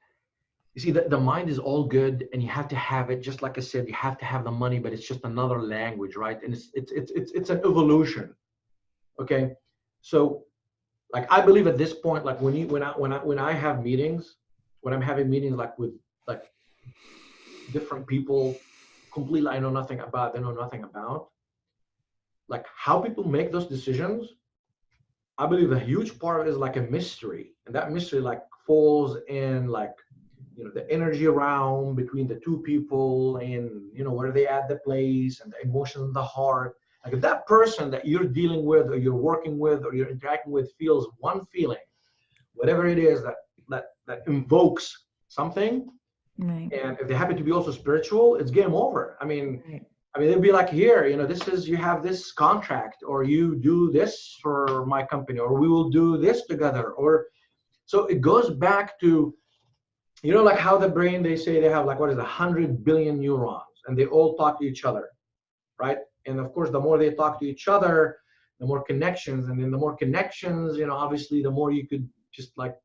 you see, the mind is all good, and you have to have it, just like I said, you have to have the money, but it's just another language, right? And it's an evolution. Okay, so like I believe at this point, like when I have meetings, when I'm having meetings like with like different people, completely I know nothing about, they know nothing about, like how people make those decisions. I believe a huge part of it is like a mystery, and that mystery like falls in like, you know, the energy around between the two people, and you know where they at the place, and the emotion in the heart. Like if that person that you're dealing with or you're working with or you're interacting with feels one feeling, whatever it is that invokes something, Right. and if they happen to be also spiritual, it's game over. Right. They'd be like, here, you know, this is, you have this contract, or you do this for my company, or we will do this together. Or so it goes back to, you know, like how the brain, they say they have like, what is 100 billion neurons, and they all talk to each other, right? And of course, the more they talk to each other, the more connections, and then the more connections, you know, obviously the more you could just like,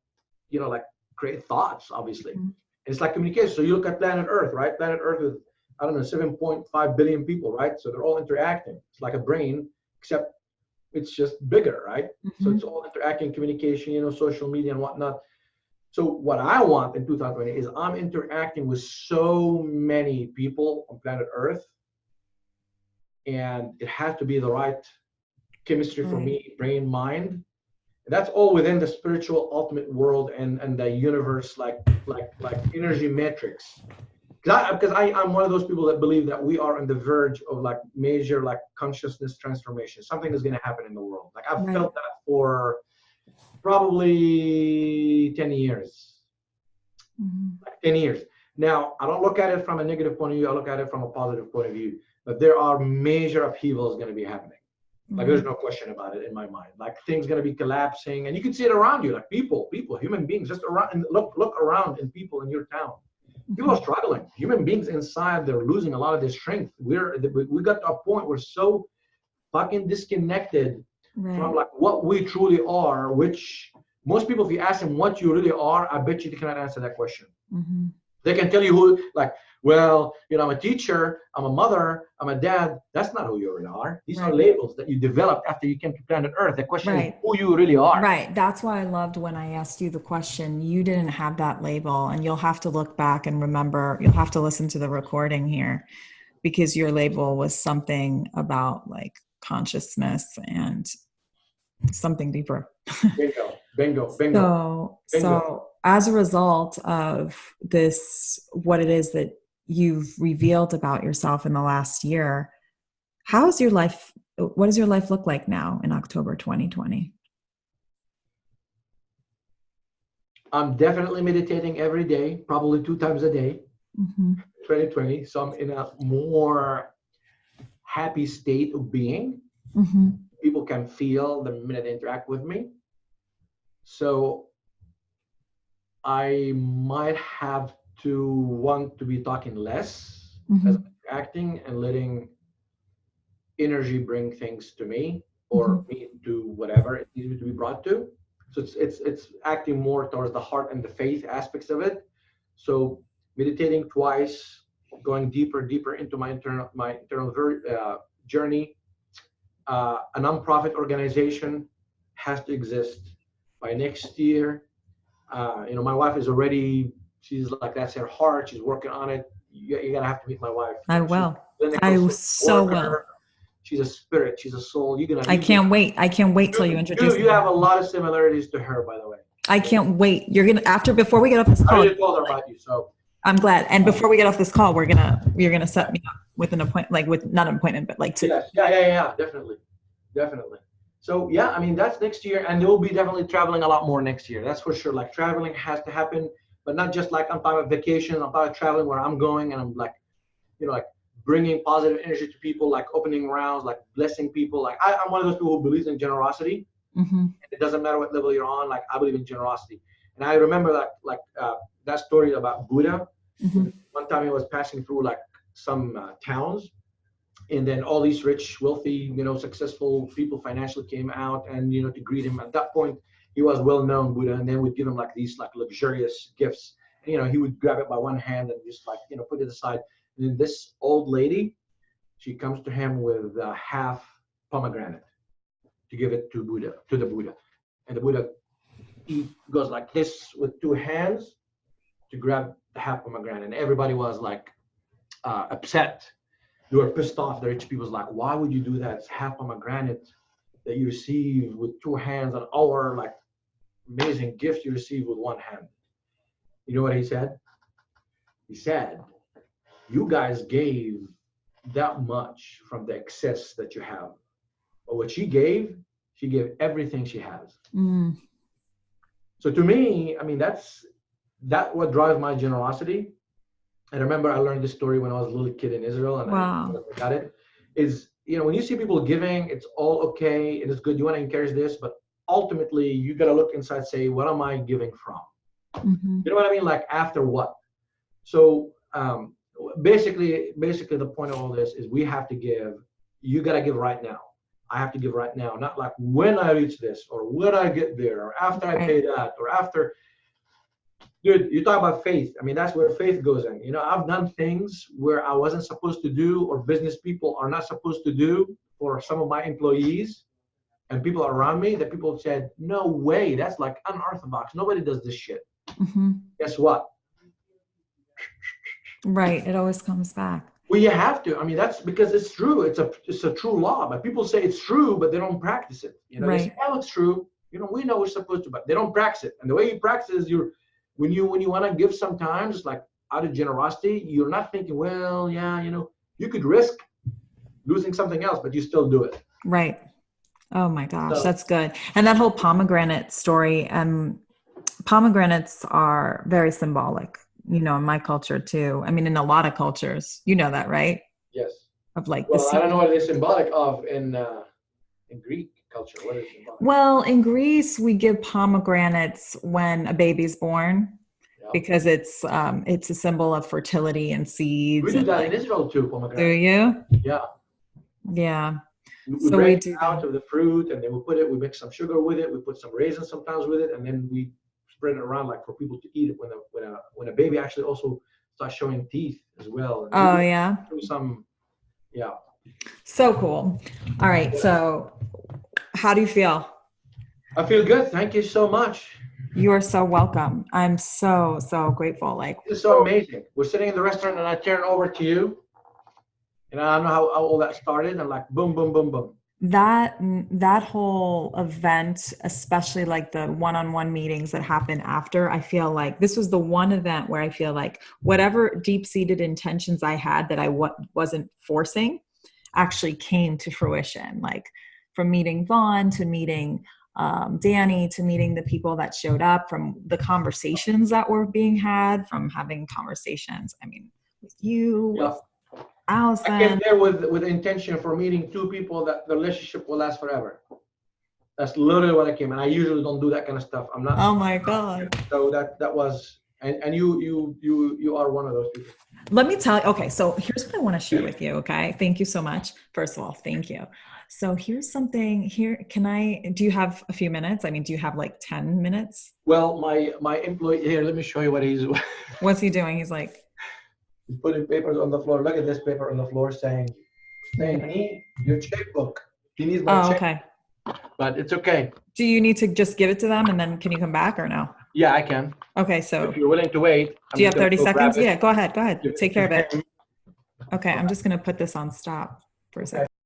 you know, like create thoughts, obviously. Mm-hmm. It's like communication. So you look at planet Earth, right? Planet Earth is, I don't know, 7.5 billion people, right? So they're all interacting. It's like a brain, except it's just bigger, right? Mm-hmm. So it's all interacting, communication, you know, social media and whatnot. So what I want in 2020 is I'm interacting with so many people on planet Earth, and it has to be the right chemistry for me, brain, mind. And that's all within the spiritual ultimate world and the universe, like energy metrics. Because I'm one of those people that believe that we are on the verge of like major like consciousness transformation. Something is going to happen in the world. Like I've felt that for probably 10 years. Like 10 years. Now, I don't look at it from a negative point of view. I look at it from a positive point of view. But there are major upheavals going to be happening. Like there's no question about it in my mind. Like things going to be collapsing, and you can see it around you. Like people, human beings, just around, and look around in people in your town. People are struggling. Human beings inside, they're losing a lot of their strength. We got to a point we're so fucking disconnected from like what we truly are, which most people, if you ask them what you really are, I bet you they cannot answer that question. They can tell you who, like, well, you know, I'm a teacher, I'm a mother, I'm a dad. That's not who you really are. These are labels that you developed after you came to planet Earth. The question is who you really are. Right. That's why I loved when I asked you the question. You didn't have that label, and you'll have to look back and remember, you'll have to listen to the recording here, because your label was something about like consciousness and something deeper. Bingo. So as a result of this, what it is that you've revealed about yourself in the last year, what does your life look like now in October 2020? I'm definitely meditating every day, probably 2 times a day, Mm-hmm. 2020. So I'm in a more happy state of being. Mm-hmm. People can feel the minute they interact with me. So I might have to want to be talking less Mm-hmm. as I'm acting and letting energy bring things to me Mm-hmm. or me to whatever it needs me to be brought to. So it's acting more towards the heart and the faith aspects of it. So meditating twice, going deeper into my internal journey. A nonprofit organization has to exist by next year. My wife is already, she's like, that's her heart. She's working on it. You're going to have to meet my wife. I She's will. a clinical I social so will. worker. She's a spirit. She's a soul. I can't wait. I can't wait till you introduce me. You have a lot of similarities to her, by the way. I can't wait. You're gonna before we get off this I call. already told her about you, so I'm glad. And before we get off this call, you're gonna set me up with an appointment, like with not an appointment, but like to. yes, yeah, definitely. So yeah, I mean that's next year, and we'll be definitely traveling a lot more next year. That's for sure. Like traveling has to happen, but not just like I'm talking about vacation. I'm talking about traveling where I'm going, and I'm like, like bringing positive energy to people, like opening rounds, like blessing people. Like I'm one of those people who believes in generosity. Mm-hmm. It doesn't matter what level you're on. Like I believe in generosity, and I remember that story about Buddha. Mm-hmm. One time he was passing through like some towns, and then all these rich, wealthy, successful people financially came out and to greet him. At that point, he was well known Buddha, and then would give him like these like luxurious gifts. And, he would grab it by one hand and just like put it aside. And then this old lady, she comes to him with half pomegranate to give it to the Buddha, and the Buddha he goes like this with two hands to grab the half pomegranate, and everybody was like upset. They were pissed off. The rich people's like, why would you do that? It's half pomegranate that you receive with two hands, and our like amazing gift you receive with one hand. You know what he said? He said, you guys gave that much from the excess that you have. But what she gave everything she has. Mm. So to me, I mean, that's what drives my generosity. I remember I learned this story when I was a little kid in Israel, and Wow. I got it. Is when you see people giving, it's all okay and it's good. You want to encourage this, but ultimately you got to look inside, say, what am I giving from? Mm-hmm. You know what I mean? Like after what? So basically, the point of all this is we have to give. You got to give right now. I have to give right now, not like when I reach this or when I get there or after I pay that or after. Dude, you talk about faith. I mean, that's where faith goes in. I've done things where I wasn't supposed to do, or business people are not supposed to do for some of my employees and people around me, that people said, no way, that's like unorthodox. Nobody does this shit. Mm-hmm. Guess what? Right. It always comes back. Well, you have to. I mean, that's because it's true. It's a true law. But people say it's true, but they don't practice it. They say, oh, it's true. We know we're supposed to, but they don't practice it. And the way you practice is when you want to give sometimes, like out of generosity, you're not thinking, well, yeah, you could risk losing something else, but you still do it. Right. Oh my gosh, that's good. And that whole pomegranate story, pomegranates are very symbolic, in my culture too. I mean, in a lot of cultures, you know that, right? Yes. Of like, well, I don't know what it is symbolic of in Greek culture. What is it symbolic? Well, in Greece, we give pomegranates when a baby's born, because it's a symbol of fertility and seeds. We do that in Israel too, pomegranate. Do you? Yeah. Yeah. We break it out of the fruit, and then we mix some sugar with it. We put some raisins sometimes with it, and then we spread it around like for people to eat it when a baby actually also starts showing teeth as well. And yeah. Yeah. So cool. All right. So how do you feel? I feel good. Thank you so much. You are so welcome. I'm so, so grateful. Like, it's so amazing. We're sitting in the restaurant and I turn over to you. And I don't know how all that started. And like, boom, boom, boom, boom. That whole event, especially like the one-on-one meetings that happen after, I feel like this was the one event where I feel like whatever deep-seated intentions I had that I wasn't forcing actually came to fruition. Like from meeting Vaughn to meeting Danny to meeting the people that showed up, from the conversations that were being had, from having conversations, I mean, with you, Yeah. with I Allison. came there with intention for meeting two people that the relationship will last forever. That's literally what I came, and I usually don't do that kind of stuff. I'm not. Oh my God. So that was, and you are one of those people. Let me tell you. Okay, so here's what I want to share with you. Okay, thank you so much. First of all, thank you. So here's something here. Do you have a few minutes? I mean, do you have like 10 minutes? Well, my employee here, let me show you what he's What's he doing? He's like, he's putting papers on the floor. Look at this paper on the floor saying need your checkbook. He needs my check. Okay. But it's okay. Do you need to just give it to them and then can you come back or no? Yeah, I can. Okay, so If you're willing to wait. do you have 30 seconds? Yeah, go ahead. Give Take care of it. him. Okay, I'm just going to put this on stop for a second.